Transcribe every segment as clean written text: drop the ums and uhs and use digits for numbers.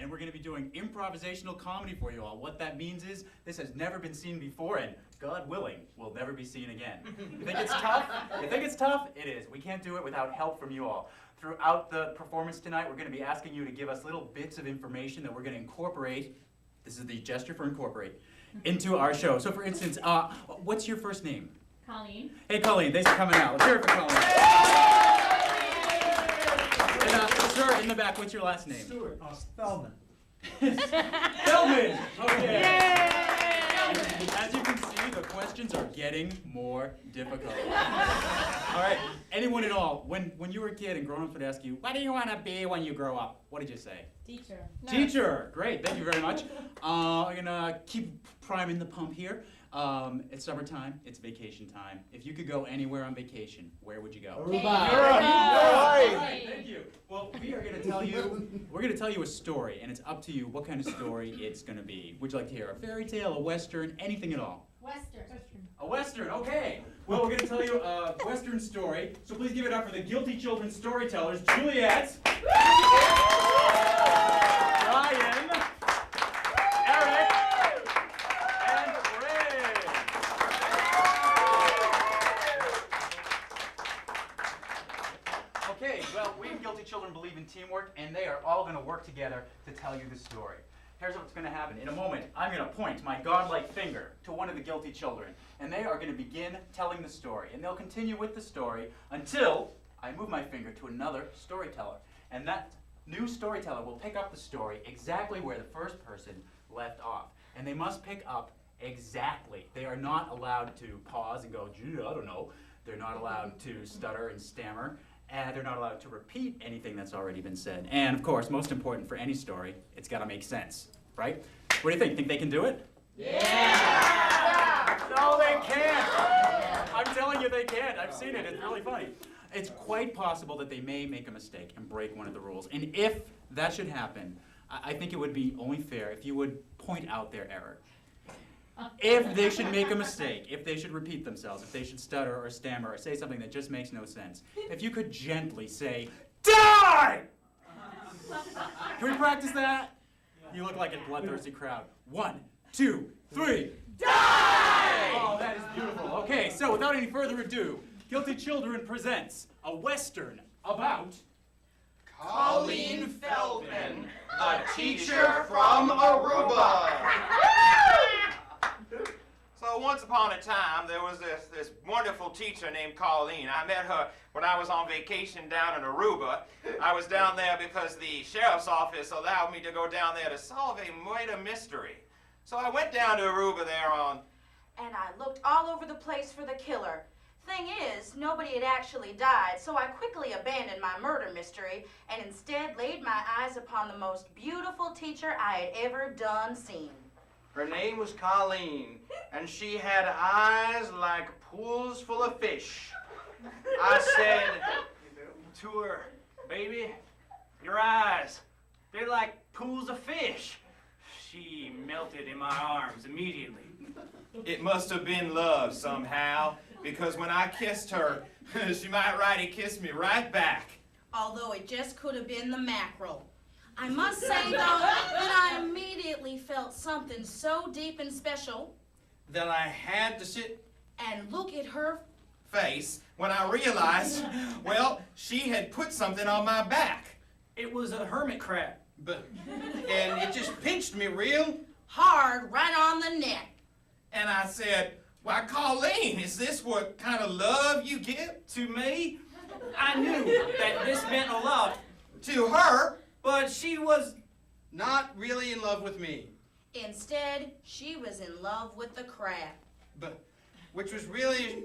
and we're going to be doing improvisational comedy for you all. What that means is this has never been seen before, and God willing, will never be seen again. You think it's tough? You think it's tough? It is. We can't do it without help from you all. Throughout the performance tonight, we're going to be asking you to give us little bits of information that we're going to incorporate. This is the gesture for incorporate into our show. So, for instance, what's your first name? Colleen. Hey, Colleen, thanks for coming out. Let's hear it for Colleen. And, sir, in the back, what's your last name? Stuart. Spellman. Spellman! Okay. Yay! As you can see, the questions are getting more difficult. All right, anyone at all, when you were a kid and grown-ups would ask you, what do you want to be when you grow up? What did you say? Teacher. No. Teacher! Great, thank you very much. I'm going to keep priming the pump here. It's summertime, it's vacation time. If you could go anywhere on vacation, where would you go? Aruba. Right, thank you. Well, we're going to tell you a story, and it's up to you what kind of story it's going to be. Would you like to hear a fairy tale, a western, anything at all? Western. A western, okay. Well, we're going to tell you a western story, so please give it up for the Guilty Children storytellers, Juliet, Ryan, Eric, and Ray. Okay, well, we Guilty Children believe in teamwork, and they are all going to work together to tell you the story. Here's what's going to happen. In a moment, I'm going to point my godlike finger to one of the guilty children, and they are going to begin telling the story. And they'll continue with the story until I move my finger to another storyteller. And that new storyteller will pick up the story exactly where the first person left off. And they must pick up exactly. They are not allowed to pause and go, gee, I don't know. They're not allowed to stutter and stammer. And they're not allowed to repeat anything that's already been said. And of course, most important for any story, it's got to make sense, right? What do you think? Think they can do it? Yeah! No, they can't! I'm telling you they can't. I've seen it. It's really funny. It's quite possible that they may make a mistake and break one of the rules. And if that should happen, I think it would be only fair if you would point out their error. If they should make a mistake, if they should repeat themselves, if they should stutter or stammer or say something that just makes no sense, if you could gently say, die! Can we practice that? You look like a bloodthirsty crowd. 1, 2, 3, die! Oh, that is beautiful. Okay, so without any further ado, Guilty Children presents a Western about Colleen Feldman, a teacher from Aruba. So once upon a time, there was this wonderful teacher named Colleen. I met her when I was on vacation down in Aruba. I was down there because the sheriff's office allowed me to go down there to solve a murder mystery. So I went down to Aruba there on... And I looked all over the place for the killer. Thing is, nobody had actually died, so I quickly abandoned my murder mystery and instead laid my eyes upon the most beautiful teacher I had ever done seen. Her name was Colleen, and she had eyes like pools full of fish. I said to her, baby, your eyes, they're like pools of fish. She melted in my arms immediately. It must have been love somehow, because when I kissed her, she might rightly kissed me right back. Although it just could have been the mackerel. I must say, though, that I immediately felt something so deep and special. That I had to sit and look at her face when I realized, well, she had put something on my back. It was a hermit crab, and it just pinched me real hard right on the neck. And I said, why, Colleen, is this what kind of love you give to me? I knew that this meant a lot to her, but she was not really in love with me. Instead, she was in love with the crab. But, which was really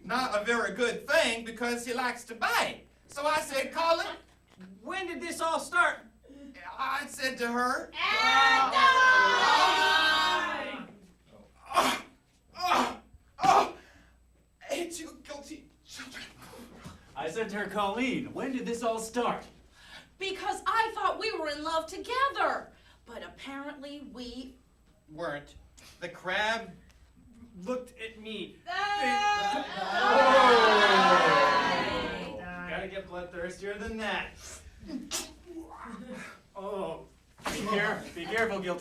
not a very good thing because he likes to bite. So I said, Colleen, when did this all start? I said to her, it's you guilty children. I said to her, Colleen, when did this all start? Because I thought we were in love together. But apparently we weren't. The crab looked at me. Gotta get bloodthirstier than that. Oh. Here,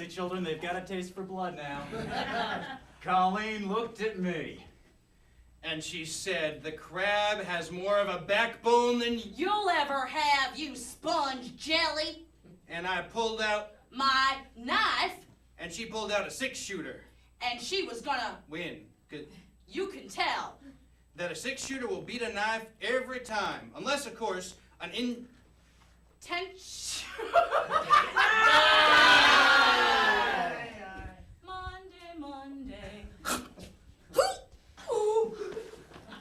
guilty children. They've got a taste for blood now. Colleen looked at me. And she said, the crab has more of a backbone than you. You'll ever have, you sponge jelly. And I pulled out, My knife, and she pulled out a 6-shooter. and she was gonna, Win. Good. you can tell. That a 6-shooter will beat a knife every time. Unless, of course, an Monday.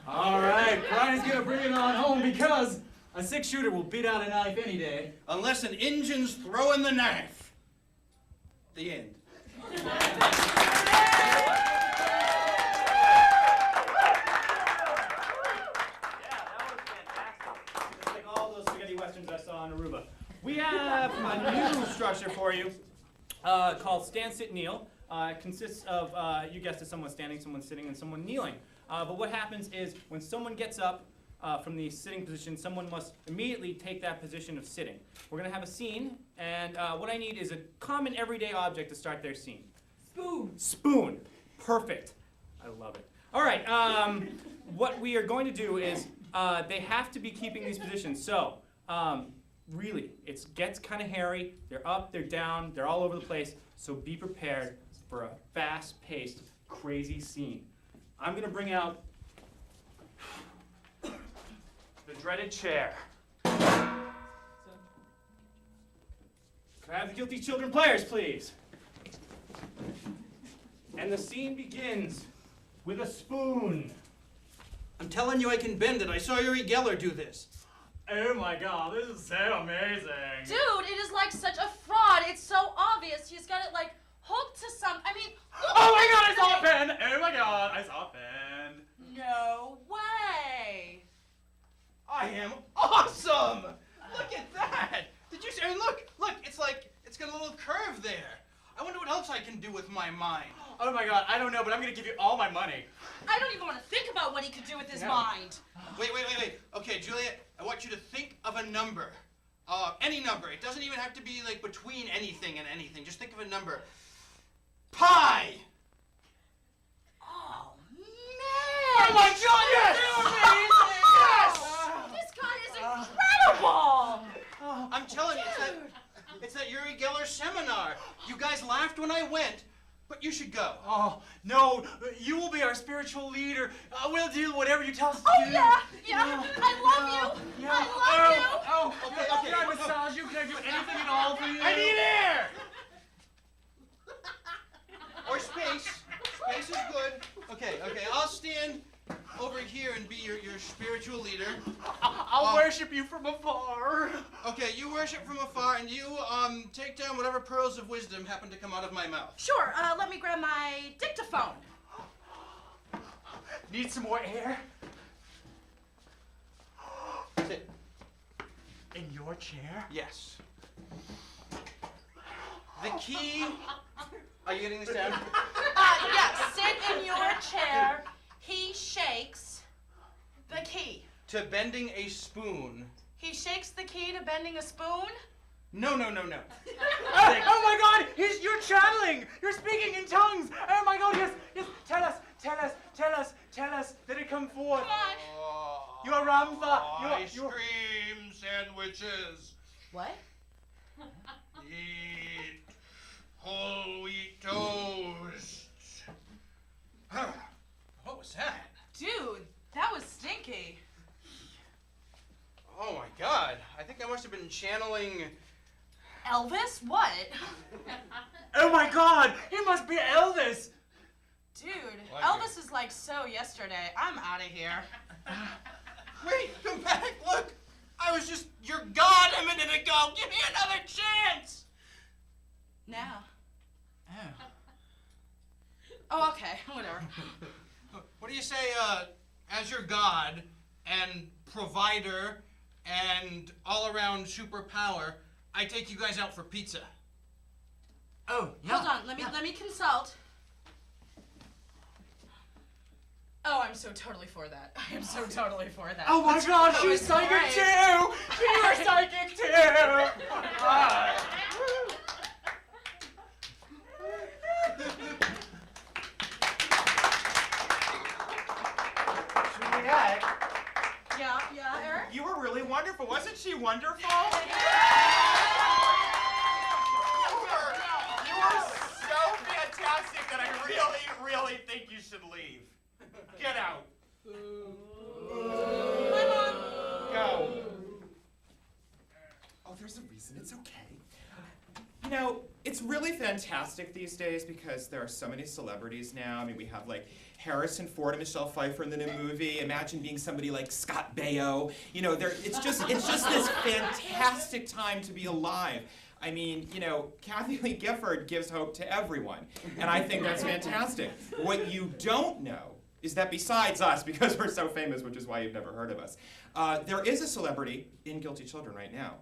All right, Brian's gonna bring it on home because a 6-shooter will beat out a knife any day. unless an engine's throwing the knife. The end. Just like all those spaghetti westerns I saw on Aruba. We have a new structure for you called Stand, Sit, Kneel. It consists of, you guessed it, someone standing, someone sitting, and someone kneeling. But what happens is when someone gets up from the sitting position, someone must immediately take that position of sitting. We're going to have a scene, and what I need is a common everyday object to start their scene. Spoon. Spoon. Perfect. I love it. All right, what we are going to do is they have to be keeping these positions. So, really, it gets kind of hairy. They're up, they're down, they're all over the place. So be prepared for a fast-paced, crazy scene. I'm going to bring out the dreaded chair. Can I have the guilty children players, please? And the scene begins with a spoon. I'm telling you I can bend it. I saw Uri Geller do this. Oh my God, this is so amazing. Dude, it is like such a fraud. It's so obvious. He's got it like hooked to some. I mean, Oh my God, I saw a pen. Oh my God, I saw a pen. no way. I am awesome! Look at that! Did you see? I mean, look, it's got a little curve there. I wonder what else I can do with my mind. Oh my God, I don't know, but I'm gonna give you all my money. I don't even want to think about what he could do with his No. mind. Wait. Okay, Juliet, I want you to think of a number. Any number. It doesn't even have to be like between anything and anything. Just think of a number. Pi! Oh man! Oh my God, yes! Yes! This guy is incredible. I'm telling you, it's that Uri Geller seminar. You guys laughed when I went, but you should go. Oh, no, you will be our spiritual leader. We'll do whatever you tell us to Oh do. yeah. I love you. I love you. Oh, okay. Can I massage you? Can I do anything at all for you? I need air! Or space. Space is good. Okay, I'll stand over here and be your spiritual leader. I'll worship you from afar. Okay, you worship from afar, and you take down whatever pearls of wisdom happen to come out of my mouth. Sure. Let me grab my dictaphone. Need some more air? Sit. In your chair? Yes. The key. Are you getting this down? Yeah. Sit in your chair. He shakes the key. To bending a spoon. He shakes the key to bending a spoon? No. Oh my God! You're channeling! You're speaking in tongues! Oh my God, yes! Tell us, let it come forth. Come on. You are Ramtha. Ice cream sandwiches. What? Eat whole wheat toast. What was that? Dude, that was stinky. Oh my God. I think I must have been channeling. Elvis? What? Oh my God! He must be Elvis! Dude, Like Elvis is like so yesterday. I'm out of here. Wait, come back. Look. I was just your God a minute ago. Give me another chance. Now. Oh. Oh, okay. Whatever. What do you say, as your God and provider and all-around superpower, I take you guys out for pizza? Oh, yeah. Hold on. Let me consult. Oh, I'm so totally for that. I am so totally for that. Oh my God, she's is psychic great. too! She's psychic too! Yeah, Eric? You were really wonderful. Wasn't she wonderful? You were so fantastic that I really, really think you should leave. Get out. Bye, Mom. Go. Oh, there's a reason. It's okay. You know, it's really fantastic these days because there are so many celebrities now. I mean, we have like Harrison Ford and Michelle Pfeiffer in the new movie. Imagine being somebody like Scott Baio. You know, it's just this fantastic time to be alive. I mean, you know, Kathy Lee Gifford gives hope to everyone, and I think that's fantastic. What you don't know is that besides us, because we're so famous, which is why you've never heard of us, there is a celebrity in Guilty Children right now.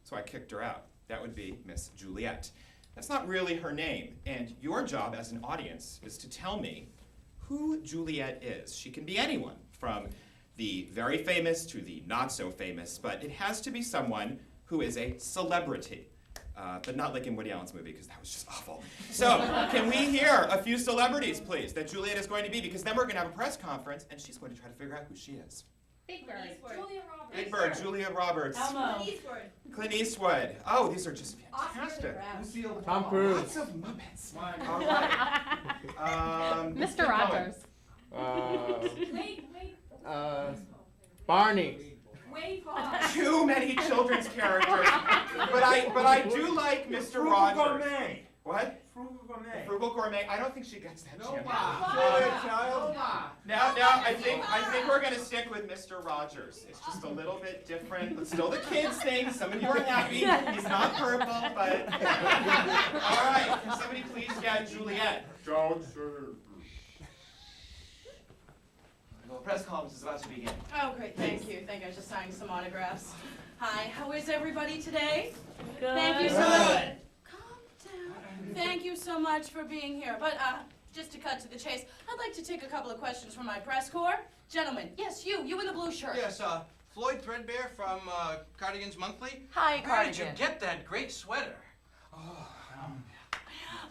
So I kicked her out. That would be Miss Juliet. That's not really her name, and your job as an audience is to tell me who Juliet is. She can be anyone, from the very famous to the not so famous, but it has to be someone who is a celebrity. But not like in Woody Allen's movie, because that was just awful. So, can we hear a few celebrities, please, that Juliet is going to be? Because then we're going to have a press conference, and she's going to try to figure out who she is. Big Bird. Julia Roberts. Big Bird, Julia Roberts, Elmo. Clint Eastwood. Oh, these are just fantastic. Tom Cruise. Lots of Muppets. All right. Mr. keep Rogers. Wait. Wait. Barney. Wait. Too many children's characters. But I do like Mr. Rogers. Gourmet. What? Frugal Gourmet. Frugal Gourmet. I don't think she gets that chance. Child. Now, I think we're gonna stick with Mr. Rogers. It's just a little bit different, but still the kids thing. Some of you are happy. He's not purple, but all right. Can somebody please get Juliet? The press conference is about to begin. Oh, great, thank you. Thank you. I was just signing some autographs. Hi, how is everybody today? Good. Thank you so much. Calm down. Thank you so much for being here. But just to cut to the chase, I'd like to take a couple of questions from my press corps. Gentlemen, yes, you in the blue shirt. Yes, Floyd Threadbare from Cardigans Monthly. Hi, Where did you get that great sweater?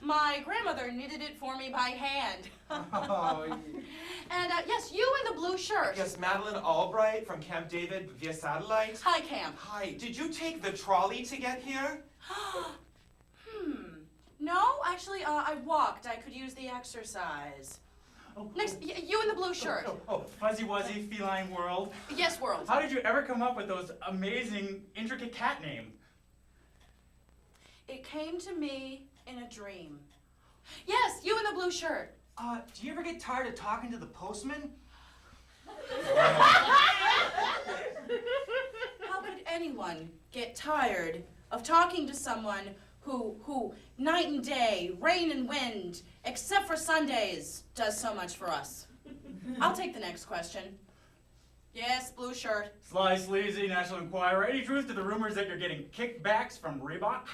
My grandmother knitted it for me by hand. Oh, And yes, you in the blue shirt. Yes, Madeline Albright from Camp David via satellite. Hi, Cam. Hi. Did you take the trolley to get here? No, actually, I walked. I could use the exercise. Next, you in the blue shirt. Oh, Fuzzy Wuzzy, Feline World. Yes, world. How did you ever come up with those amazing, intricate cat names? It came to me in a dream. Yes, you in the blue shirt. Do you ever get tired of talking to the postman? How could anyone get tired of talking to someone who night and day, rain and wind, except for Sundays, does so much for us? I'll take the next question. Yes, blue shirt. Sly Sleazy, National Enquirer. Any truth to the rumors that you're getting kickbacks from Reebok?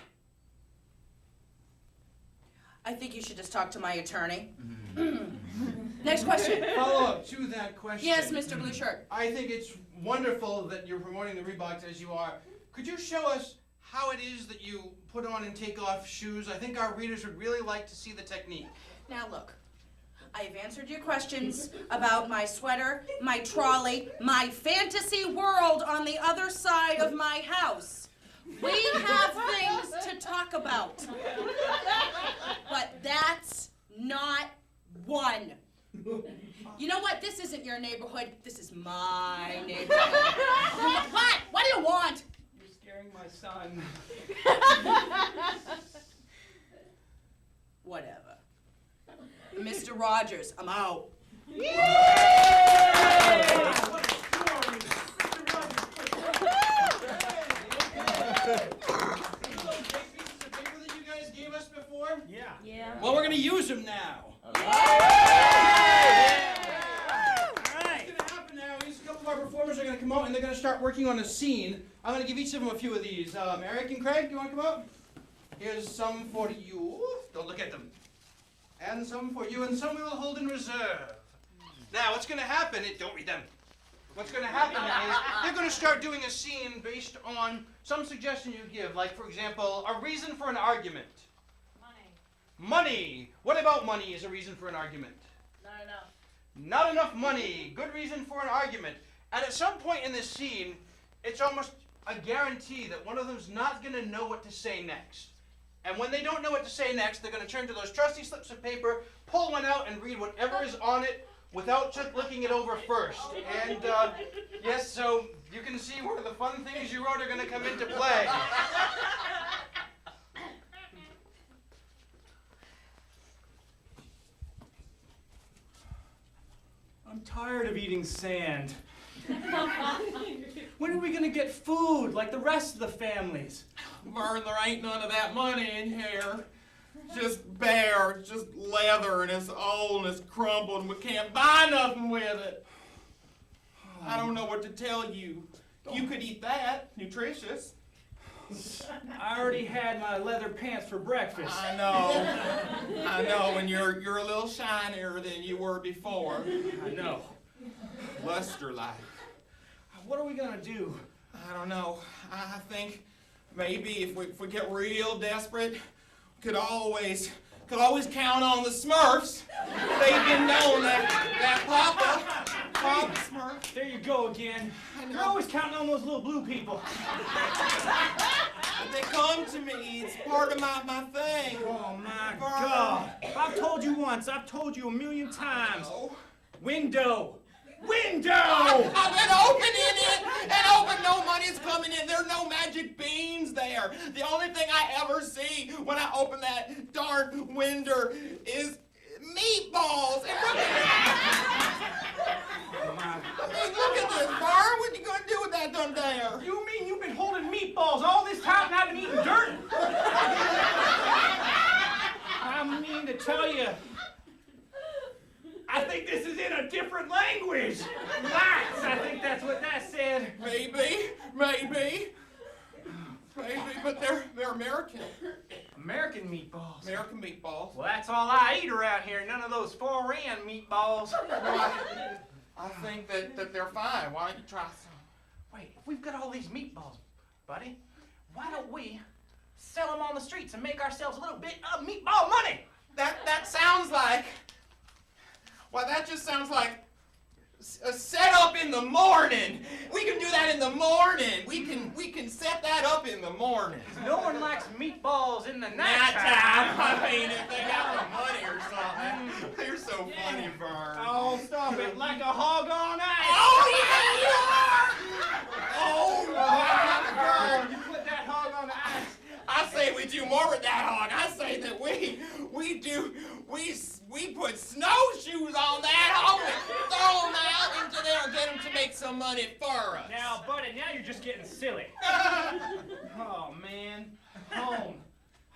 I think you should just talk to my attorney. Next question. Follow up to that question. Yes, Mr. Blue Shirt. I think it's wonderful that you're promoting the Reeboks as you are. Could you show us how it is that you put on and take off shoes? I think our readers would really like to see the technique. Now look, I've answered your questions about my sweater, my trolley, my fantasy world on the other side of my house. We have things to talk about. But that's not one. You know what? This isn't your neighborhood. This is my neighborhood. What? What do you want? You're scaring my son. Whatever. Mr. Rogers, I'm out. Yeah. Well, we're gonna use them now. Yeah. What's gonna happen now is a couple of our performers are gonna come out and they're gonna start working on a scene. I'm gonna give each of them a few of these. Eric and Craig, do you wanna come out? Here's some for you. Don't look at them. And some for you, and some we will hold in reserve. Now, what's gonna happen is, don't read them. What's gonna happen is, they're gonna start doing a scene based on some suggestion you give. Like, for example, a reason for an argument. Money. What about money is a reason for an argument? Not enough. Not enough money. Good reason for an argument. And at some point in this scene, it's almost a guarantee that one of them's not going to know what to say next. And when they don't know what to say next, they're going to turn to those trusty slips of paper, pull one out, and read whatever is on it without just looking it over first. And, yes, so you can see where the fun things you wrote are going to come into play. I'm tired of eating sand. When are we gonna get food like the rest of the families? Vern, there ain't none of that money in here. Just bare, just leather, and it's old and it's crumpled, and we can't buy nothing with it. I don't know what to tell you. You could eat that, nutritious. I already had my leather pants for breakfast. I know, and you're a little shinier than you were before. I know. Luster-like. What are we gonna do? I don't know. I think maybe if we get real desperate, we could always count on the Smurfs. They've been known that Papa Smurf. There you go again. You're always counting on those little blue people. But they come to me. It's part of my thing. Oh my God. I've told you once, I've told you a million times. Window. Window! I've been opening it, and no money's coming in. There are no magic beans there. The only thing I ever see when I open that darn window is meatballs. And look at this, Vern. What you gonna do with that done there? You mean you've been holding meatballs all this time and I've been eating dirt? I mean to tell you, I think this is in a different language. Lights, I think that's what that said. Maybe, but they're American. American meatballs. American meatballs. Well, that's all I eat around here. None of those foreign meatballs. I think that they're fine. Why don't you try some? Wait, if we've got all these meatballs, buddy, why don't we sell them on the streets and make ourselves a little bit of meatball money? That sounds like. Well, that just sounds like a setup in the morning. We can do that in the morning. We can set that up in the morning. No one likes meatballs in the Nighttime. nighttime. I mean, if they got the money or something. You're so funny, Vern. Oh, stop it. Like a hog on ice. Oh, yeah, you are! Oh, my God. You put that hog on the ice. I say we do more with that hog. I say that we put snowshoes on that hog and throw them out into there and get them to make some money for us. Now, buddy, now you're just getting silly. Oh, man. Home.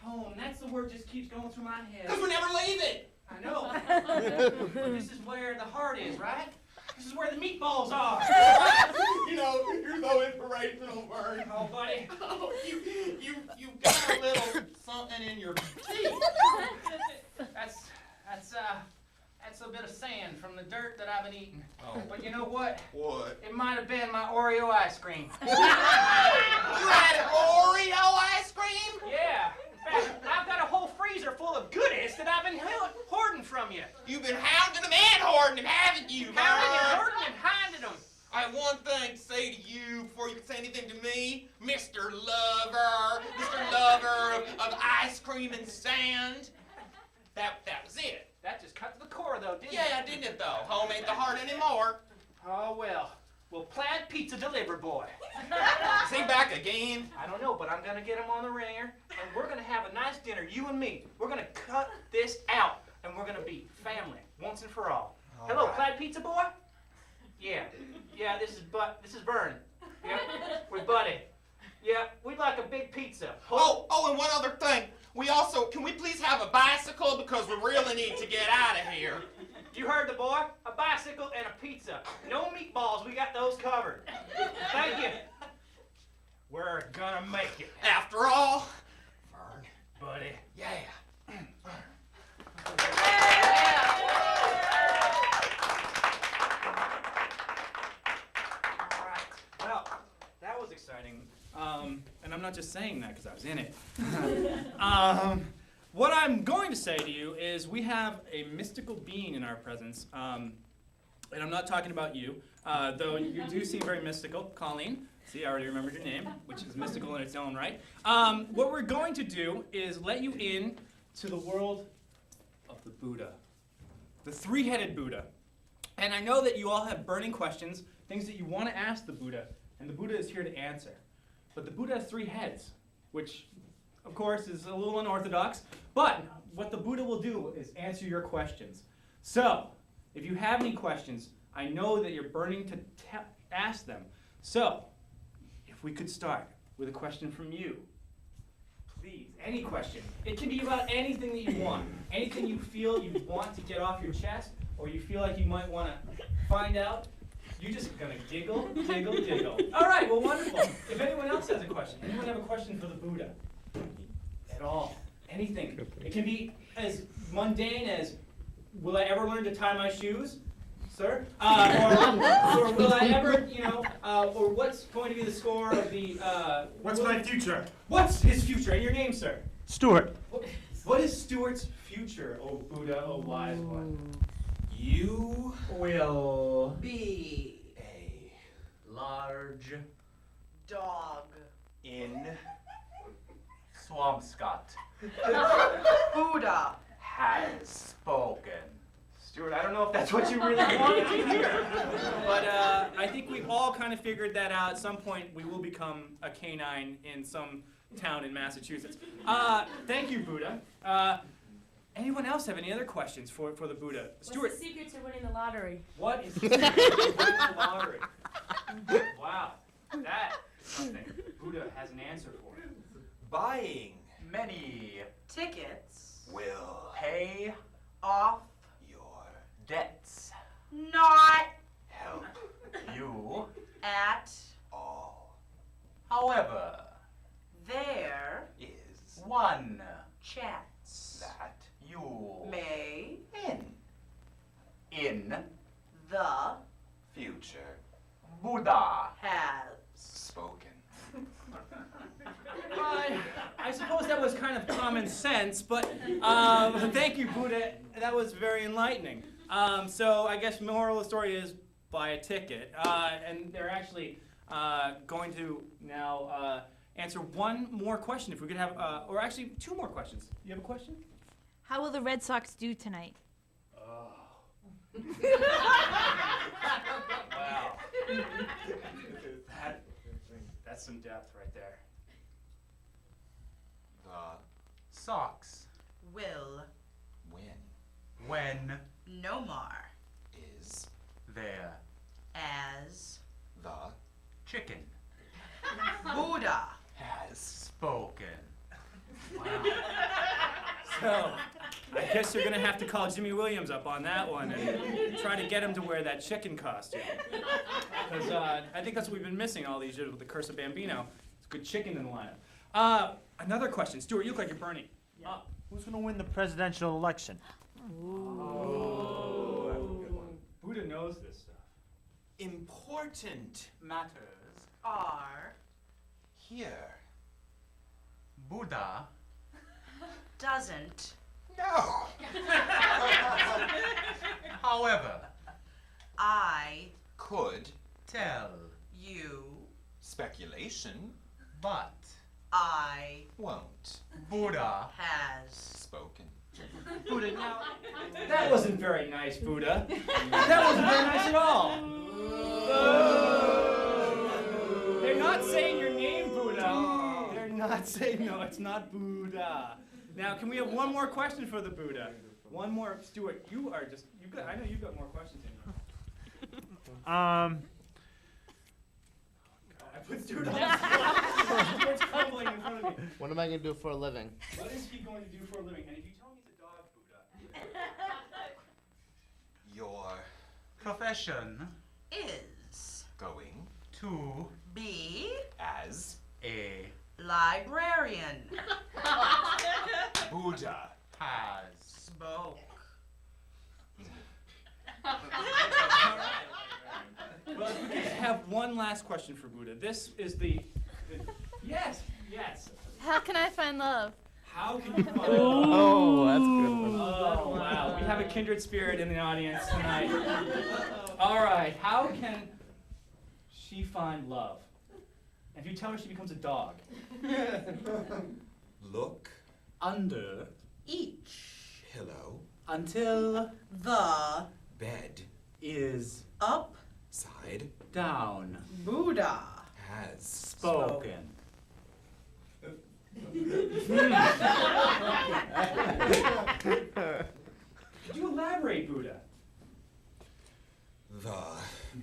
Home. That's the word just keeps going through my head. Because we never leave it. I know. This is where the heart is, right? This is where the meatballs are. You know, you're so inspirational, Vern. Oh, buddy. Oh, you've got a little something in your teeth. That's a bit of sand from the dirt that I've been eating. Oh. But you know what? What? It might have been my Oreo ice cream. You had Oreo ice cream? Yeah. In fact, I've got a whole freezer full of goodies that I've been hoarding from you. You've been hounding them and hoarding them, haven't you, Hounding and Vern? hoarding and hiding them. I have one thing to say to you before you can say anything to me, Mr. Lover of ice cream and sand. That was it. That just cut to the core, though, didn't it? Yeah, didn't it though? Home ain't the heart anymore. Oh, well. Well, Plaid Pizza Deliver Boy. Is he back again? I don't know, but I'm gonna get him on the ringer, and we're gonna have a nice dinner, you and me. We're gonna cut this out, and we're gonna be family once and for all. Hello, right. Plaid Pizza Boy? Yeah, this is Vern. Yeah, with Buddy. Yeah, we'd like a big pizza. Oh, and one other thing. Can we please have a bicycle because we really need to get out of here. You heard the boy? A bicycle and a pizza. No meatballs, we got those covered. Thank you. We're gonna make it. After all, Vern, Buddy. yeah. All right. Well, that was exciting. And I'm not just saying that because I was in it. What I'm going to say to you is we have a mystical being in our presence. and I'm not talking about you, though you do seem very mystical. Colleen, see, I already remembered your name, which is mystical in its own right. What we're going to do is let you in to the world of the Buddha, the three-headed Buddha. And I know that you all have burning questions, things that you want to ask the Buddha, and the Buddha is here to answer. But the Buddha has 3 heads, which, of course, is a little unorthodox. But what the Buddha will do is answer your questions. So, if you have any questions, I know that you're burning to ask them. So, if we could start with a question from you. Please, any question. It can be about anything that you want. Anything you feel you want to get off your chest, or you feel like you might want to find out. You're just gonna giggle, giggle, giggle. All right, well, wonderful. If anyone else has a question, anyone have a question for the Buddha? At all, anything. It can be as mundane as, will I ever learn to tie my shoes, sir? Or will I ever, or what's going to be the score of the, What's my future? What's his future? And your name, sir? Stuart. What is Stuart's future, O Buddha, O wise one? You Will be a large Dog. in Swampscott Buddha. has spoken. Stuart, I don't know if that's what you really wanted to hear. But I think we've all kind of figured that out. At some point, we will become a canine in some town in Massachusetts. Thank you, Buddha. Anyone else have any other questions for the Buddha? Stuart, What's the secret to winning the lottery? what is the secret to winning the lottery? Wow, that's something Buddha has an answer for. buying Many Tickets. will pay Off. your debts. Not. help You, At. all. however, There. Is one Chats. that you May. in The. future Buddha Has. spoken. I suppose that was kind of common sense, but thank you, Buddha. That was very enlightening. So I guess moral of the story is buy a ticket. And they're actually going to now answer one more question. If we could have, or actually 2 more questions. You have a question? How will the Red Sox do tonight? Wow. That's some depth right there. The Sox Will. win when No more. is there As. the chicken Buddha. has spoken. So, I guess you're gonna have to call Jimmy Williams up on that one and try to get him to wear that chicken costume. Because I think that's what we've been missing all these years with the Curse of Bambino. It's good chicken in the lineup. Another question. Stuart, you look like you're burning. Who's gonna win the presidential election? Oh, that's a good one. Buddha knows this stuff. important Matters. Are. here. Buddha Doesn't. No. however I. Could tell You. speculation but I. won't Buddha Has. spoken. Buddha, now, that wasn't very nice, Buddha. That wasn't very nice at all. They're not saying your name, Buddha. They're not saying, no, it's not Buddha. Now, can we have one more question for the Buddha? One more. Stuart, you are just, I know you've got more questions in you. I put Stuart on the spot. Stuart's crumbling in front of me. What am I gonna do for a living? What is he going to do for a living? And if you tell me he's a dog, Buddha. Your profession Is. going to Be. as a Librarian. Buddha has Spoke. Well, we could have one last question for Buddha. This is the yes. How can I find love? How can you find Oh, that's a good one. Oh, wow. We have a kindred spirit in the audience tonight. All right, how can she find love? If you tell her she becomes a dog. Look, Under Each pillow, until the bed, is upside down Buddha has spoken. Could you elaborate, Buddha? the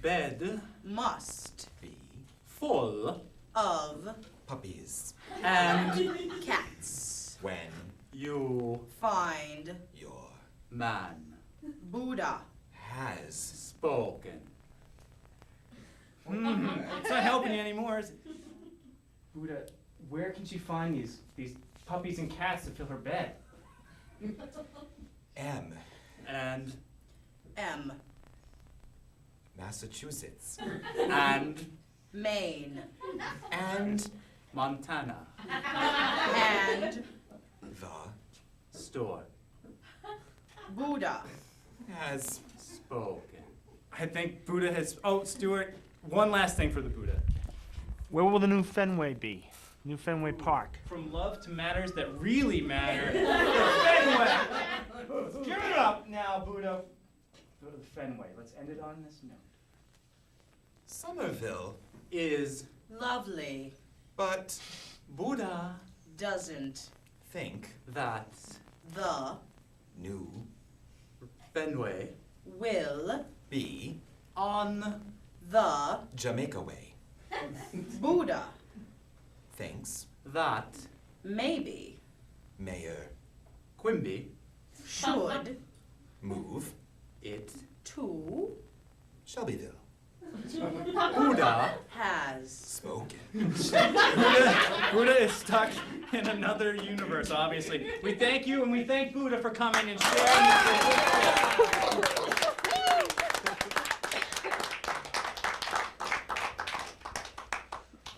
Bed must be full of puppies and cats when you find your man Buddha. has spoken. It's not helping you anymore, is it? Buddha, where can she find these puppies and cats to fill her bed? M, And M. Massachusetts, and Maine. and Montana And the store Buddha. has spoken. I think Buddha has. Oh, Stuart, one last thing for the Buddha. Where will the new Fenway be? New Fenway Park. From love to matters that really matter. Fenway! Give it up now, Buddha. Go to the Fenway. Let's end it on this note. Somerville, Is Lovely. but Buddha Doesn't think that the new Fenway will be on the Jamaica way, Buddha thinks that maybe Mayor Quimby should move it to Shelbyville Buddha has spoken. Buddha is stuck in another universe, obviously. We thank you and we thank Buddha for coming and sharing this.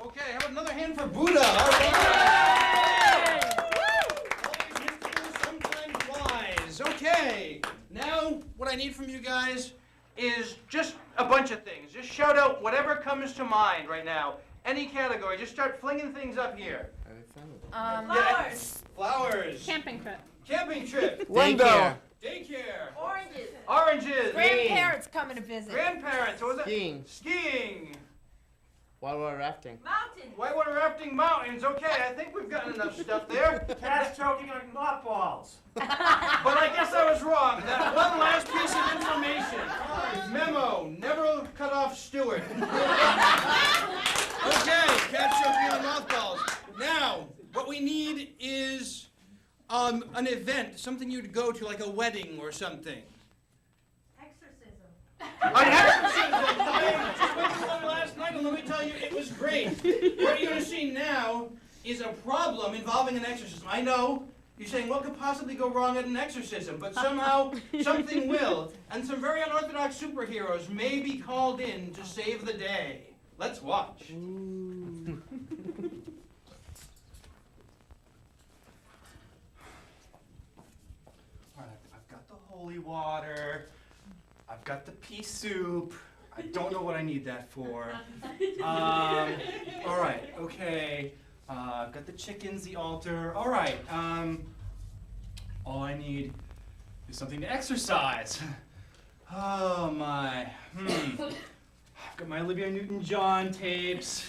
Okay, how about another hand for Buddha? All right. Always mystical, sometimes wise. Okay, now what I need from you guys is just a bunch of things. Just shout out whatever comes to mind right now. Any category. Just start flinging things up here. flowers, Flowers. Camping trip. Camping trip. Window. Daycare. oranges, Oranges. Grandparents coming to visit. Grandparents. What was that? Skiing. Skiing. Whitewater rafting. mountains, Whitewater rafting, mountains. Okay, I think we've gotten enough stuff there. Cats choking on mothballs. But I guess I was wrong. That one last piece of information. Memo, never cut off Stewart. Okay, cat choking on mothballs. Now, what we need is an event, something you'd go to, like a wedding or something. exorcism, An exorcism! I just went to one last night, and let me tell you, it was great. What you're going to see now is a problem involving an exorcism. I know. You're saying, what could possibly go wrong at an exorcism? But somehow, something will. And some very unorthodox superheroes may be called in to save the day. Let's watch. All right, I've got the holy water. I've got the pea soup. I don't know what I need that for. All right, okay. I've got the chickens, the altar. All right, all I need is something to exercise. Oh my. I've got my Olivia Newton-John tapes.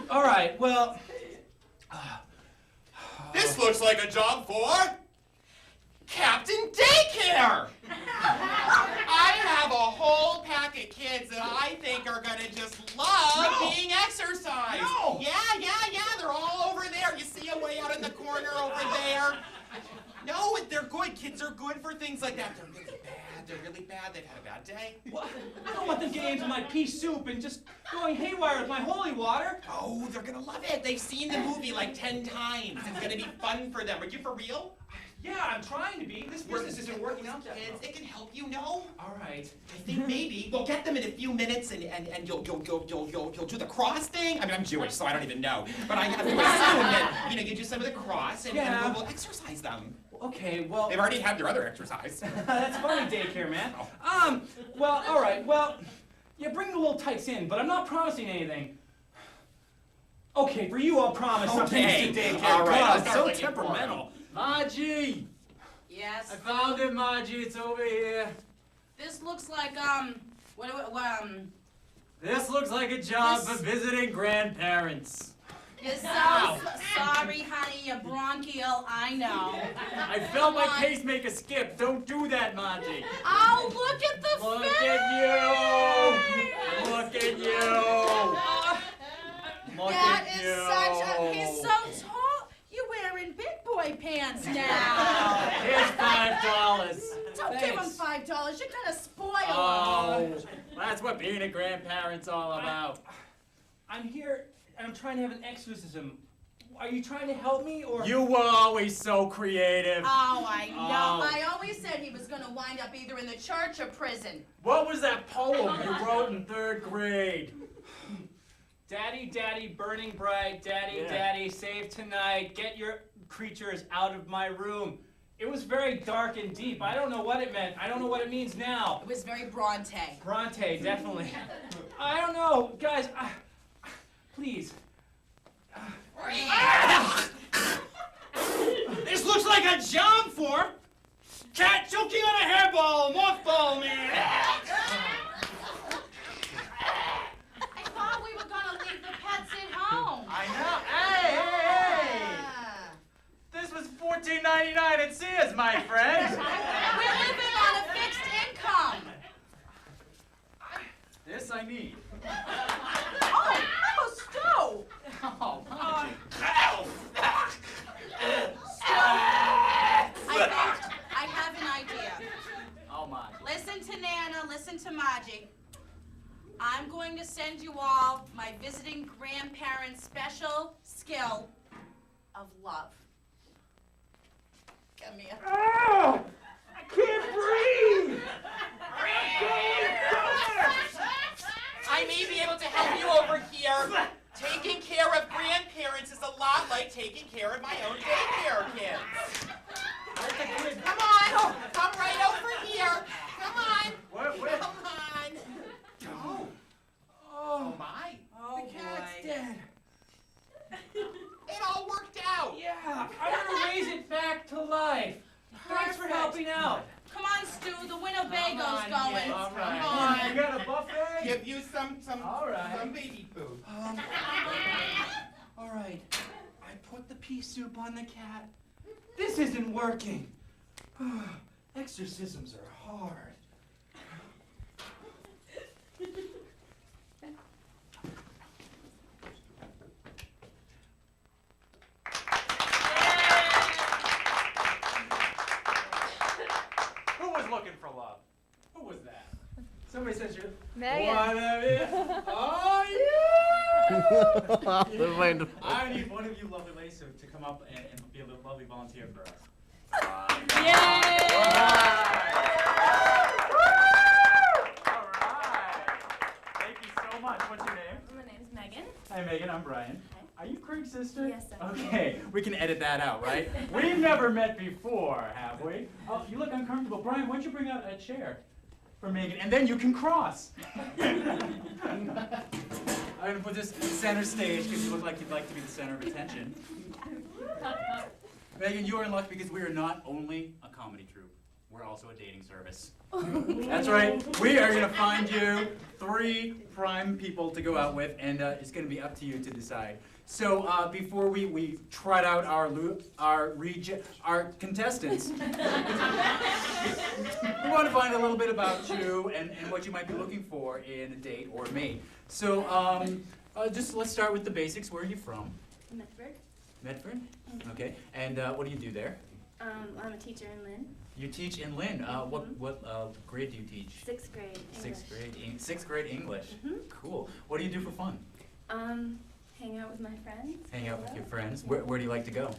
All right, well. This looks like a job for Captain Daycare! I have a whole pack of kids that I think are gonna just love being exercised. No. Yeah, they're all over there. You see them way out in the corner over there. No, they're good. Kids are good for things like that. They're really bad. They've had a bad day. What? I don't want them getting into my pea soup and just going haywire with my holy water. Oh, they're gonna love it. They've seen the movie like 10 times. It's gonna be fun for them. Are you for real? Yeah, I'm trying to be. This business isn't working out that Kids, well. it can help you know. All right. I think maybe we'll get them in a few minutes, and you'll do the cross thing. I mean, I'm Jewish, so I don't even know. But I have to assume that you do some of the cross, and Yeah. we'll exercise them. Okay, well. They've already had their other exercise. That's funny, daycare man. Well, all right. Well, yeah, bring the little tykes in, but I'm not promising anything. Okay, for you, I'll promise something, Okay, Mr. Daycare. all right, I'll God, start so looking for temperamental. Margie! Yes. I found it, Margie. It's over here. This looks like This looks like a job This- for visiting grandparents. You're so sorry, honey. You're bronchial. I know. I felt my Come on. pacemaker skip. Don't do that, Margie. Oh, look at the Look face! at you! Look at you! Look That at is you! such a. He's so tall. You're wearing big boy pants now. Here's $5. Don't give him $5. You're gonna spoil him. Oh, that's what being a grandparent's all about. I'm here, and I'm trying to have an exorcism. Are you trying to help me, or? You were always so creative. Oh, I know. Oh. I always said he was gonna wind up either in the church or prison. What was that poem you wrote in 3rd grade? Daddy, daddy, burning bright. Daddy, Yeah. daddy, save tonight. Get your creatures out of my room. It was very dark and deep. I don't know what it meant. I don't know what it means now. It was very Bronte. Bronte, definitely. I don't know, guys. Please. This looks like a job for cat choking on a hairball, mothball man. I thought we were gonna leave the pets at home. I know. Hey! Ah. This was $14.99 at Sears, my friend. We're living on a fixed income. This I need. Oh, Stu! Oh, Margie. I have an idea. Oh, Margie. Listen to Nana, listen to Margie. I'm going to send you all my visiting grandparents' special skill of love. Come here. Oh, I can't breathe. I may be able to help you over here. Taking care of grandparents is a lot like taking care of my own daycare kids. Come on, come right over here. Come on, What? come on. Oh my, Oh, The cat's boy. dead. it all worked out. Yeah, I'm gonna raise it back to life. Thanks for helping out. Come on, Stu, the Winnebago's Come on, going. kids. All Come right. on. You got a buffet? Give you some All right. baby food. All right, I put the pea soup on the cat. This isn't working. Exorcisms are hard. Who was looking for love? Who was that? Somebody said you. Megan. Oh, yeah! I need one of you lovely ladies to come up and be a little lovely volunteer for us. Yay! All right. Thank you so much. What's your name? My name's Megan. Hi, Megan. I'm Brian. Are you Craig's sister? Yes, I am. Okay, we can edit that out, right? We've never met before, have we? Oh, you look uncomfortable. Brian, why don't you bring out a chair for Megan, and then you can cross. I'm gonna put this center stage because you look like you'd like to be the center of attention. Megan, you are in luck because we are not only a comedy troupe, we're also a dating service. That's right. We are going to find you 3 prime people to go out with, and it's going to be up to you to decide. So before we trot out our contestants, we want to find a little bit about you and what you might be looking for in a date or mate. So just let's start with the basics. Where are you from? Medford. Medford? Okay. And what do you do there? I'm a teacher in Lynn. You teach in Lynn. What grade do you teach? 6th grade English. Sixth grade English. Mhm. Cool. What do you do for fun? Hang out with my friends. Hang out with your friends. Where do you like to go?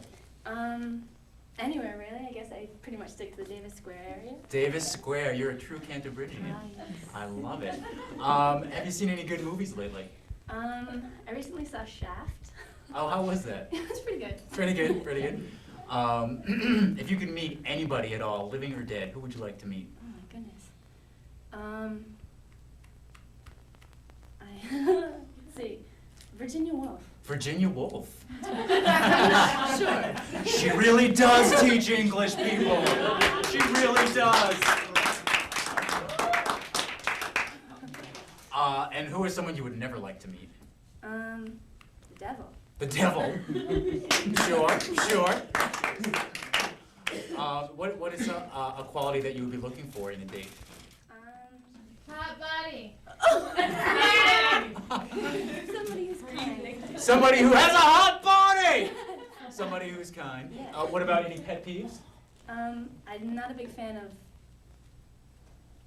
Anywhere really. I guess I pretty much stick to the Davis Square area. Davis Square. You're a true Cantabrigian. Yes. I love it. Have you seen any good movies lately? I recently saw Shaft. Oh, how was that? It was pretty good. Pretty good. Pretty good. If you could meet anybody at all, living or dead, who would you like to meet? Oh my goodness. Let's see. Virginia Woolf. Virginia Woolf. Sure. She really does teach English, people. She really does. And who is someone you would never like to meet? The devil. The devil. Sure, sure. What is a quality that you would be looking for in a date? Hot body. Somebody who's kind. Somebody who has a hot body! Somebody who's kind. Yeah. What about any pet peeves? I'm not a big fan of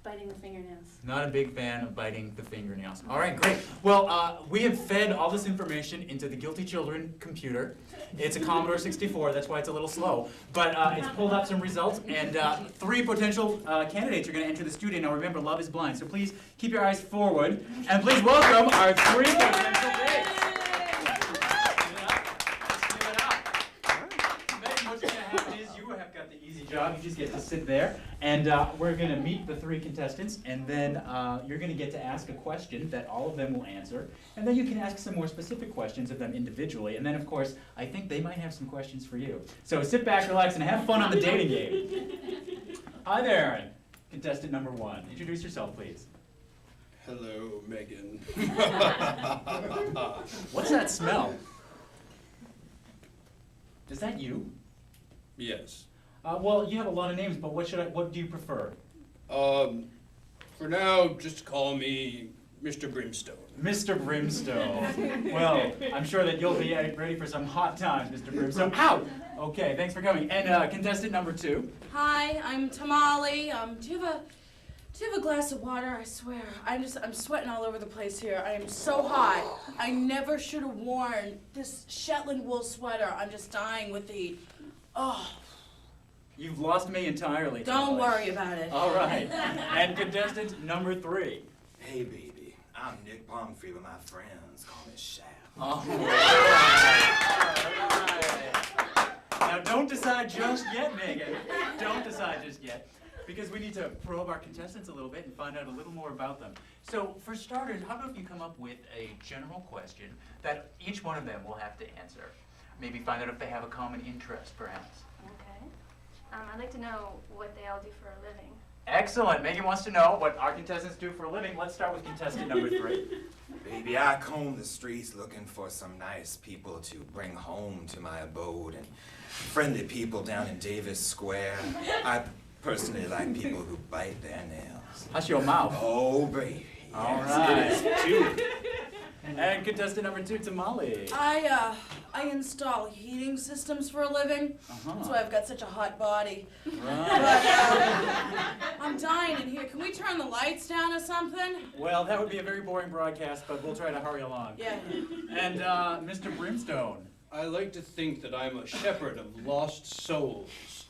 biting the fingernails. Not a big fan of biting the fingernails. All right, great. Well, we have fed all this information into the Guilty Children computer. It's a Commodore 64, that's why it's a little slow. But it's pulled up some results, and 3 potential candidates are going to enter the studio. Now remember, love is blind, so please keep your eyes forward. And please welcome our 3 potential dates. What's going to happen is you have got the easy job. You just get to sit there, and we're going to meet the 3 contestants, and then you're going to get to ask a question that all of them will answer, and then you can ask some more specific questions of them individually, and then, of course, I think they might have some questions for you. So sit back, relax, and have fun on the dating game. Hi there, contestant number 1. Introduce yourself, please. Hello, Megan. What's that smell? Is that you? Yes. Well, you have a lot of names, but what do you prefer? For now, just call me Mr. Brimstone. Mr. Brimstone. Well, I'm sure that you'll be ready for some hot times, Mr. Brimstone. Ow! Okay, thanks for coming. And contestant number 2. Hi, I'm Tamale. Do you have a glass of water? I swear, I'm sweating all over the place here. I am so hot. I never should have worn this Shetland wool sweater. I'm just dying with the heat. Oh. You've lost me entirely. Don't Tamale. worry about it. All right. And contestant number 3. Hey, baby. I'm Nick Pomfrey, but my friends call me Shaft. All right. Now, don't decide just yet, Megan. Don't decide just yet, because we need to probe our contestants a little bit and find out a little more about them. So, for starters, how about if you come up with a general question that each one of them will have to answer? Maybe find out if they have a common interest, perhaps. Okay. I'd like to know what they all do for a living. Excellent. Megan wants to know what our contestants do for a living. Let's start with contestant number 3. Baby, I comb the streets looking for some nice people to bring home to my abode, and friendly people down in Davis Square. I personally like people who bite their nails. Hush your mouth. Oh, baby. All Yes, right. it is too. And contestant number 2, Tamale. I install heating systems for a living. That's why I've got such a hot body. Right. But I'm dying in here. Can we turn the lights down or something? Well, that would be a very boring broadcast, but we'll try to hurry along. Yeah. And Mr. Brimstone. I like to think that I'm a shepherd of lost souls.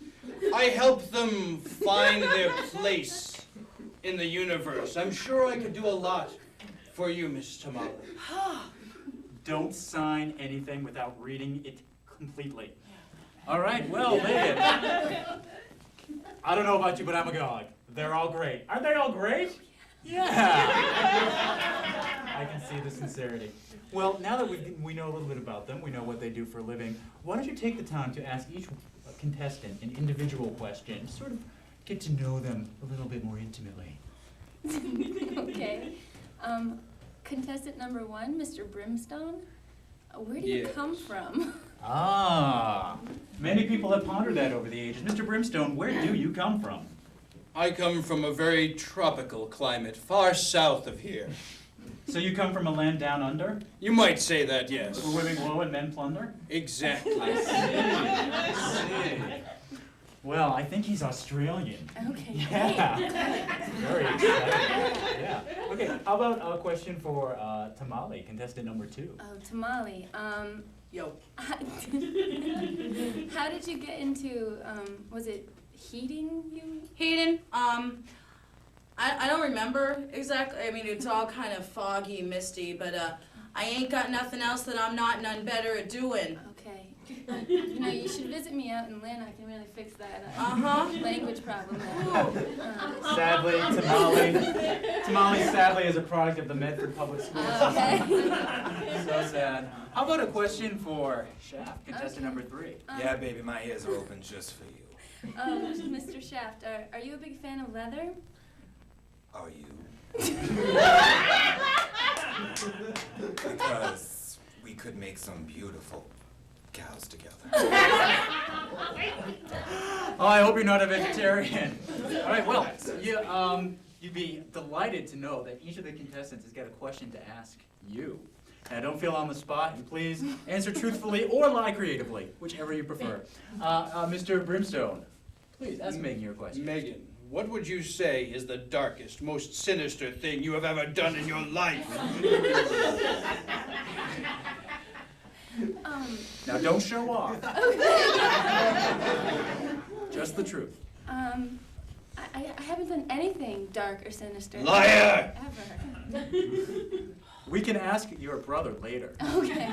I help them find their place in the universe. I'm sure I could do a lot for you, Miss Tamale. Don't sign anything without reading it completely. All right, well, Megan. I don't know about you, but I'm agog. They're all great. Aren't they all great? Yeah. I can see the sincerity. Well, now that we know a little bit about them, we know what they do for a living, why don't you take the time to ask each contestant an individual question, sort of get to know them a little bit more intimately. Okay. Contestant number 1, Mr. Brimstone. Where do you Yes. come from? Ah, many people have pondered that over the ages. Mr. Brimstone, where do you come from? I come from a very tropical climate, far south of here. So you come from a land down under, You might say that, yes. where women glow and men plunder? Exactly. I see. Well, I think he's Australian. Okay. Yeah. Very exciting. Yeah. Okay, how about a question for Tamale, contestant number 2? Oh, Tamale. Yo. How did you get into, was it heating you? Heating, I don't remember exactly. I mean, it's all kind of foggy, misty, but I ain't got nothing else that I'm not none better at doing. Okay. You know, you should visit me out in Lynn. I can really fix that language problem there. Sadly, Tamale sadly is a product of the Medford Public Schools. Okay. So sad. How about a question for Shaft, contestant number 3? Yeah, baby, my ears are open just for you. Mr. Shaft, are you a big fan of leather? Are you? Because we could make some beautiful cows together. Oh, I hope you're not a vegetarian. All right, well, you'd be delighted to know that each of the contestants has got a question to ask you. Now, don't feel on the spot, and please answer truthfully or lie creatively, whichever you prefer. Mr. Brimstone, please ask Megan your question. Megan, what would you say is the darkest, most sinister thing you have ever done in your life? Now, don't show off. Just the truth. I haven't done anything dark or sinister. Liar! Ever. We can ask your brother later. Okay.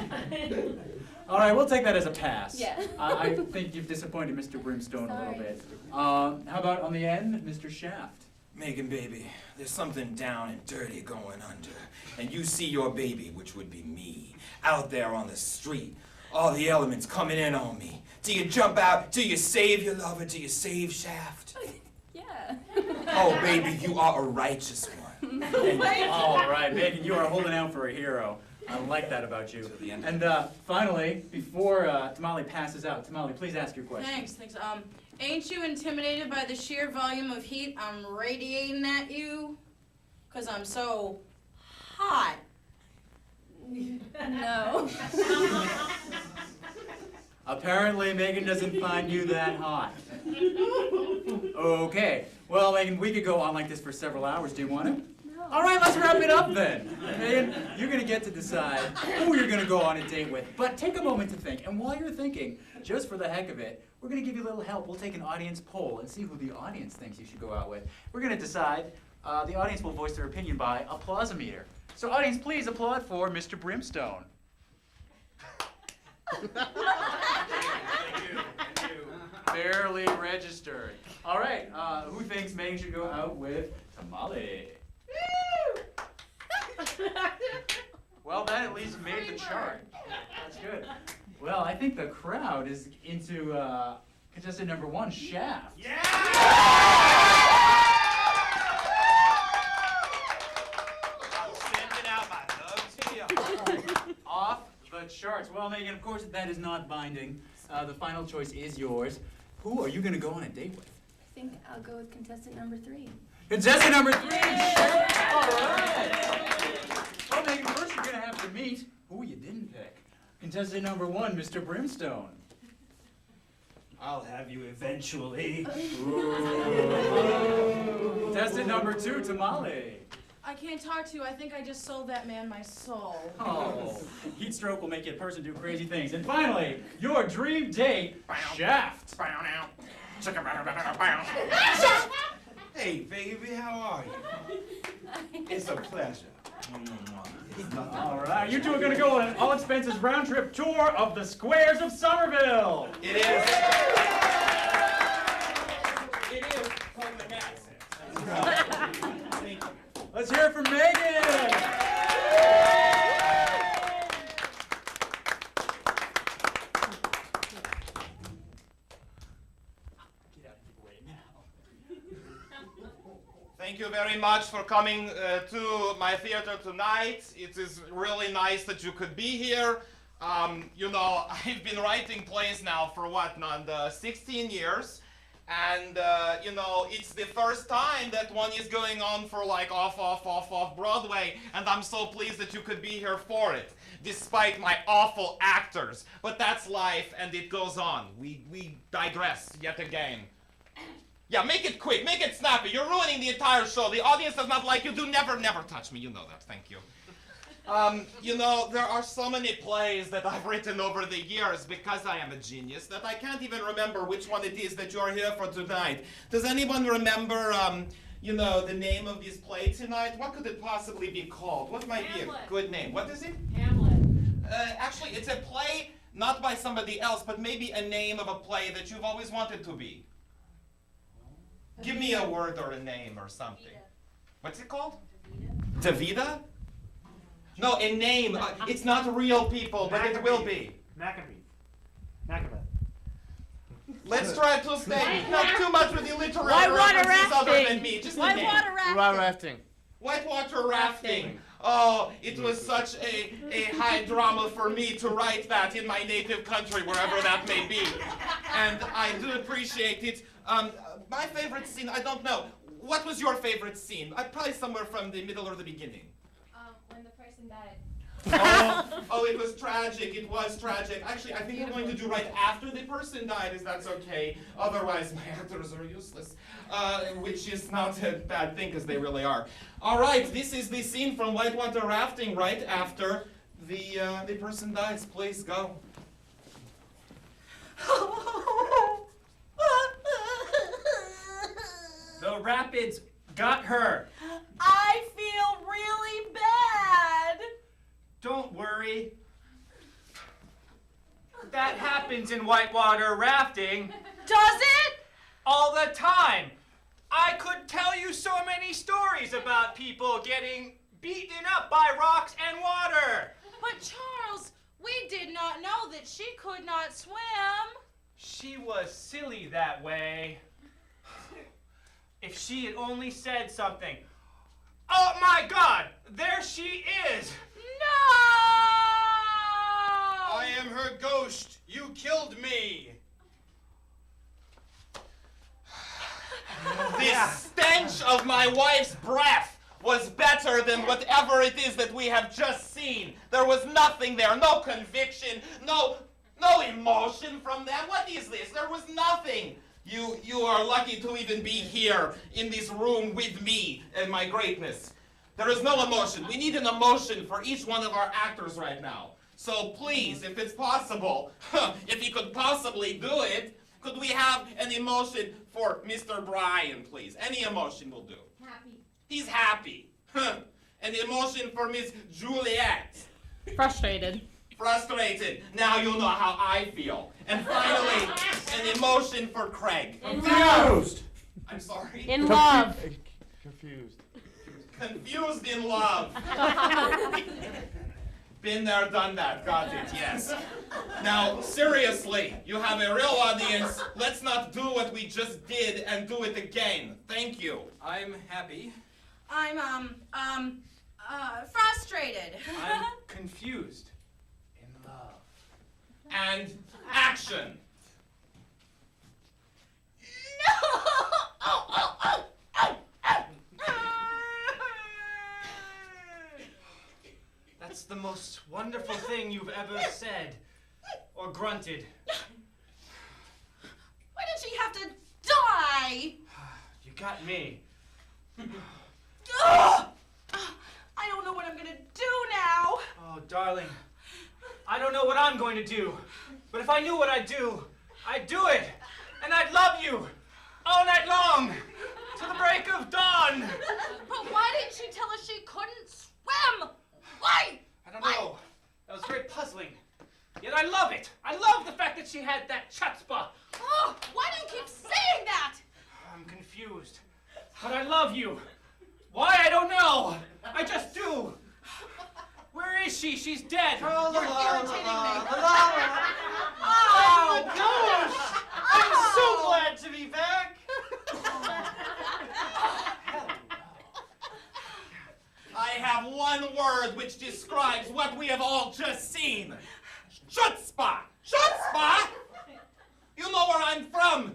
All right, we'll take that as a pass. Yeah. I think you've disappointed Mr. Brimstone a little Sorry. bit. How about on the end, Mr. Shaft? Megan, baby, there's something down and dirty going under. And you see your baby, which would be me, out there on the street. All the elements coming in on me. Do you jump out? Do you save your lover? Do you save Shaft? Yeah. Oh, baby, you are a righteous one. All right, Megan, you are holding out for a hero. I like that about you. And finally, before Tamale passes out, Tamale, please ask your question. Thanks. Ain't you intimidated by the sheer volume of heat I'm radiating at you? 'Cause I'm so hot. No. Apparently, Megan doesn't find you that hot. Okay. Well, Megan, we could go on like this for several hours. Do you want to? No. All right, let's wrap it up then. Megan, you're going to get to decide who you're going to go on a date with. But take a moment to think. And while you're thinking, just for the heck of it, we're going to give you a little help. We'll take an audience poll and see who the audience thinks you should go out with. We're going to decide. The audience will voice their opinion by applausometer. So audience, please applaud for Mr. Brimstone. Barely registered. All right, who thinks Megan should go out with Tamale? Well, that at least made the chart. That's good. Well, I think the crowd is into contestant number 1, Shaft. Off the charts. Well, Megan, of course, that is not binding. The final choice is yours. Who are you going to go on a date with? I think I'll go with contestant number 3. Contestant number 3, Shaft. All right. Well, Megan, first you're going to have to meet who you didn't pick. Contestant number 1, Mr. Brimstone. I'll have you eventually. Contestant number 2, Tamale. I can't talk to you. I think I just sold that man my soul. Oh, heat stroke will make a person do crazy things. And finally, your dream date, Shaft. Hey, baby, how are you? It's a pleasure. All right, you two are going to go on an all-expenses round-trip tour of the squares of Somerville. It is. It is. Thank you. Let's hear it for Megan. Thank you very much for coming to my theater tonight. It is really nice that you could be here. You know, I've been writing plays now for 16 years. And, you know, it's the first time that one is going on for like off Broadway. And I'm so pleased that you could be here for it, despite my awful actors. But that's life and it goes on. We digress yet again. Yeah, make it quick, make it snappy. You're ruining the entire show. The audience does not like you. Do never touch me. You know that. Thank you. You know, there are so many plays that I've written over the years because I am a genius that I can't even remember which one it is that you're here for tonight. Does anyone remember, you know, the name of this play tonight? What could it possibly be called? What might be a good name? What is it? Hamlet. Actually, it's a play not by somebody else, but maybe a name of a play that you've always wanted to be. Give me a word or a name or something. What's it called? Davida? No, a name. It's not real, people, but it will be. Maccabees. Let's try to stay not too much with the literary Whitewater references other rafting. than me. Just a name. Whitewater rafting. Whitewater rafting. Oh, it was such a high drama for me to write that in my native country, wherever that may be. And I do appreciate it. My favorite scene, I don't know. What was your favorite scene? Probably somewhere from the middle or the beginning. When the person died. Oh, it was tragic. It was tragic. Actually, I think I'm going to do right after the person died, if that's okay. Otherwise, my actors are useless. Which is not a bad thing, because they really are. All right, this is the scene from Whitewater Rafting right after the person dies. Please go. The rapids got her. I feel really bad. Don't worry. That happens in whitewater rafting Does it? all the time. I could tell you so many stories about people getting beaten up by rocks and water. But Charles, we did not know that she could not swim. She was silly that way. If she had only said something. Oh my God, there she is. No! I am her ghost. You killed me. The stench of my wife's breath was better than whatever it is that we have just seen. There was nothing there, no conviction, no emotion from them. What is this? There was nothing. You are lucky to even be here in this room with me and my greatness. There is no emotion. We need an emotion for each one of our actors right now. So please, if it's possible, if you could possibly do it, could we have an emotion for Mr. Brian, please? Any emotion will do. Happy. He's happy. An emotion for Miss Juliet. Frustrated. Frustrated. Now you know how I feel. And finally, an emotion for Craig. Confused. I'm sorry. In love. Confused. Confused in love. Been there, done that. Got it, yes. Now, seriously, you have a real audience. Let's not do what we just did and do it again. Thank you. I'm happy. I'm, frustrated. I'm confused. In love. And action. That's the most wonderful thing you've ever said or grunted. Why did she have to die? You got me. Ugh! I don't know what I'm gonna do now. Oh, darling. I don't know what I'm going to do. But if I knew what I'd do it. And I'd love you all night long to the break of dawn. But why didn't she tell us she couldn't swim? Why? I don't know. That was very puzzling. Yet I love it. I love the fact that she had that chutzpah. Oh, why do you keep saying that? I'm confused. But I love you. Why? I don't know. I just do. Where is she? She's dead. You're irritating me. Oh my gosh! I'm so glad to be back. I have one word which describes what we have all just seen. Chutzpah! Chutzpah! You know where I'm from.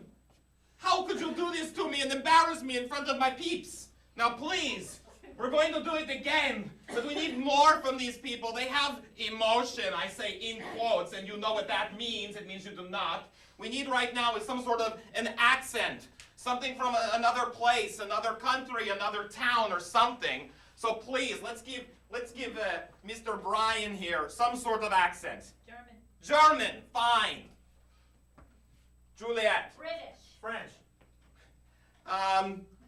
How could you do this to me and embarrass me in front of my peeps? Now please, we're going to do it again, but we need more from these people. They have emotion, I say in quotes, and you know what that means. It means you do not. We need right now is some sort of an accent, something from another place, another country, another town, or something. So please, let's give Mr. Brian here some sort of accent. German, fine. Juliet. British. French.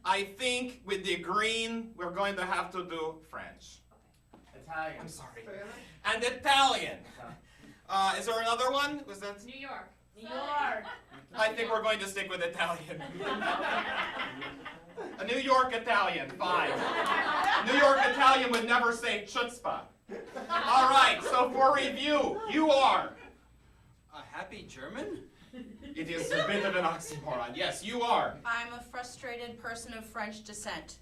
I think with the green, we're going to have to do French. Italian. I'm sorry. And Italian. Is there another one? Was that? New York. New York. I think we're going to stick with Italian. A New York Italian, fine. A New York Italian would never say chutzpah. All right, so for review, you are. A happy German? It is a bit of an oxymoron. Yes, you are. I'm a frustrated person of French descent.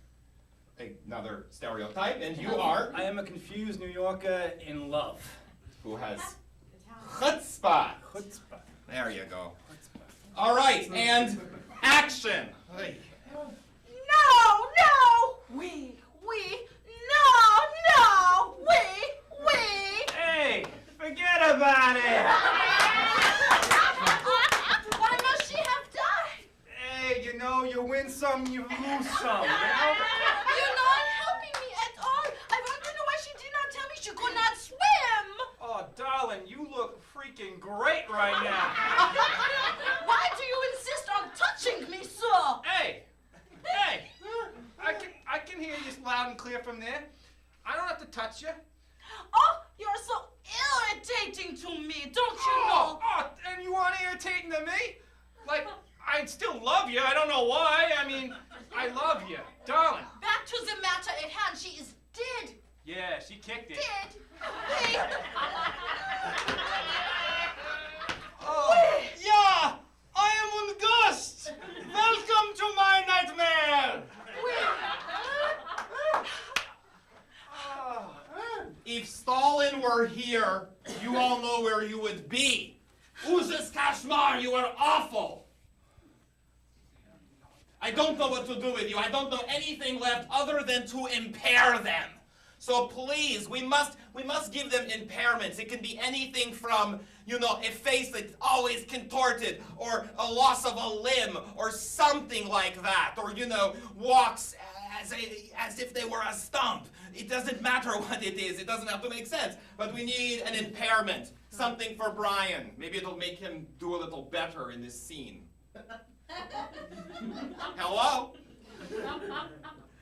Another stereotype, and you are. I am a confused New Yorker in love. Who has chutzpah. Chutzpah. There you go. All right, and action. Hey. No, we, no, we. Hey, forget about it. Why must she have died? Hey, you know, you win some, you lose some, you know? You're not helping me at all. I want to know why she did not tell me she could not swim. Oh, darling, you look freaking great right now. Why do you insist on touching me, sir? Hey, I can hear you loud and clear from there. I don't have to touch you. Oh, you're so irritating to me, don't you know? Oh, and you want irritating to me? Like, I still love you. I don't know why. I mean, I love you, darling. Back to the matter at hand. She is dead. Yeah, she kicked it. Dead. Wait. Oh, yeah, I am on ghost. Welcome to my nightmare. If Stalin were here, you all know where you would be. Uzis Kashmar, you are awful. I don't know what to do with you. I don't know anything left other than to impair them. So please, we must give them impairments. It can be anything from, a face that's always contorted, or a loss of a limb, or something like that, or, walks as if they were a stump. It doesn't matter what it is. It doesn't have to make sense. But we need an impairment. Something for Brian. Maybe it'll make him do a little better in this scene. Hello?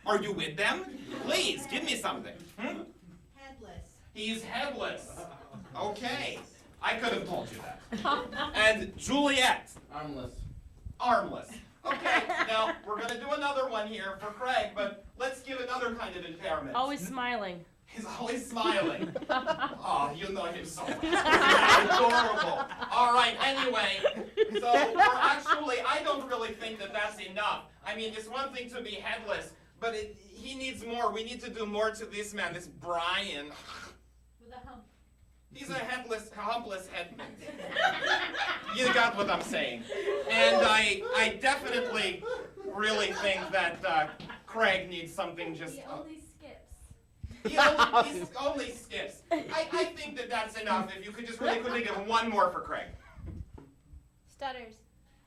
Are you with them? Please, give me something. Headless. He's headless. Okay. I could have told you that. And Juliet. Armless. Armless. Okay, now we're going to do another one here for Craig, but let's give another kind of impairment. Always smiling. He's always smiling. Oh, you know him so much. Adorable. All right, anyway, so I don't really think that that's enough. I mean, it's one thing to be headless, but he needs more. We need to do more to this man, this Brian. With a hump. He's a humpless headman. You got what I'm saying. And I definitely really think that Craig needs something just... He only skips. He only skips. I think that that's enough. If you could just really quickly give one more for Craig. Stutters.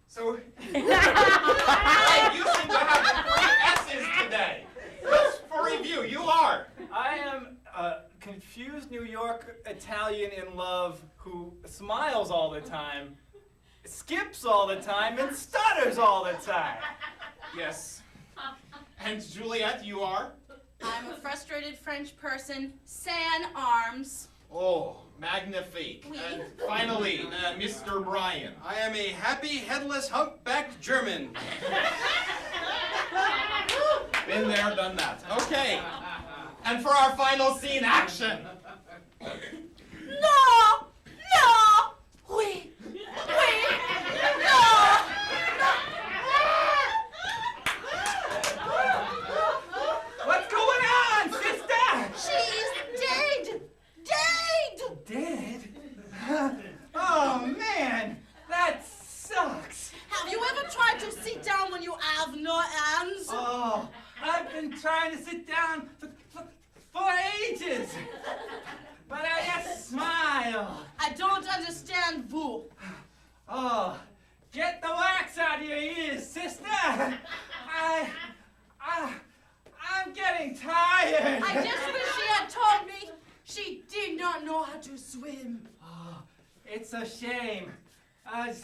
So, Craig, you seem to have 3 S's today. Just for review, you are. I am a confused New York Italian in love who smiles all the time, skips all the time, and stutters all the time. Yes. And Juliet, you are? I'm a frustrated French person, sans arms. Oh, magnifique. Oui. And finally, Mr. Brian. I am a happy, headless, humpbacked German. Been there, done that. Okay. And for our final scene, action. No! Oui, no! What's going on, sister? She's dead! Dead? Oh, man, that sucks. Have you ever tried to sit down when you have no hands? Oh, I've been trying to sit down for ages, but I just smile. I don't understand vous. Oh, get the wax out of your ears, sister. I'm getting tired. I just wish she had told me she did not know how to swim. Oh, it's a shame. A shame.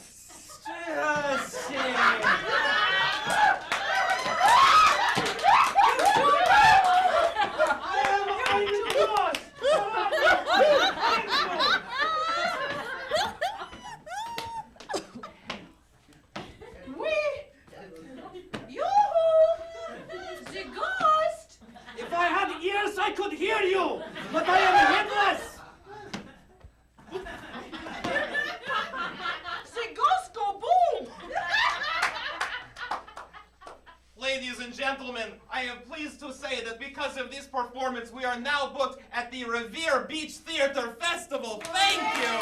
But I am hitless! See, ghosts go boom! Ladies and gentlemen, I am pleased to say that because of this performance, we are now booked at the Revere Beach Theater Festival. Thank you!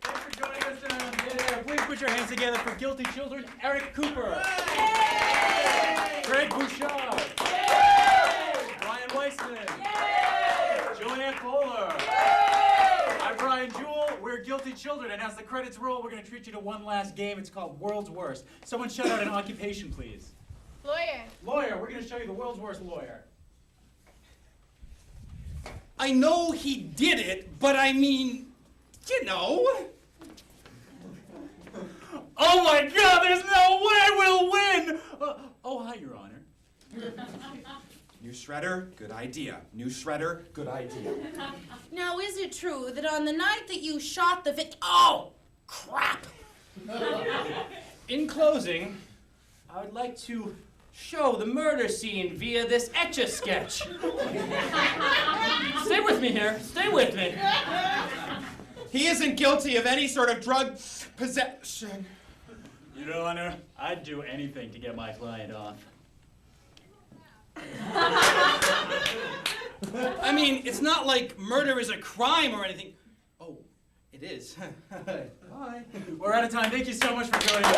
Thanks for joining us tonight on Dead Air. Please put your hands together for Guilty Children, Eric Cooper. Greg Bouchard. Brian Weissman. Julianne Bowler. I'm Brian Jewell. We're Guilty Children, and as the credits roll, we're going to treat you to one last game. It's called World's Worst. Someone shout out an occupation, please. Lawyer. Lawyer. We're going to show you the world's worst lawyer. I know he did it, but I mean, you know. Oh my God, there's no way we'll win! Oh, hi, Your Honor. New shredder, good idea. New shredder, good idea. Now, is it true that on the night that you shot the Oh, crap! In closing, I would like to show the murder scene via this Etch-a-Sketch. Stay with me here. Stay with me. He isn't guilty of any sort of drug possession. Your Honor, I'd do anything to get my client off. I mean, it's not like murder is a crime or anything. Oh, it is. Bye. We're out of time. Thank you so much for joining us.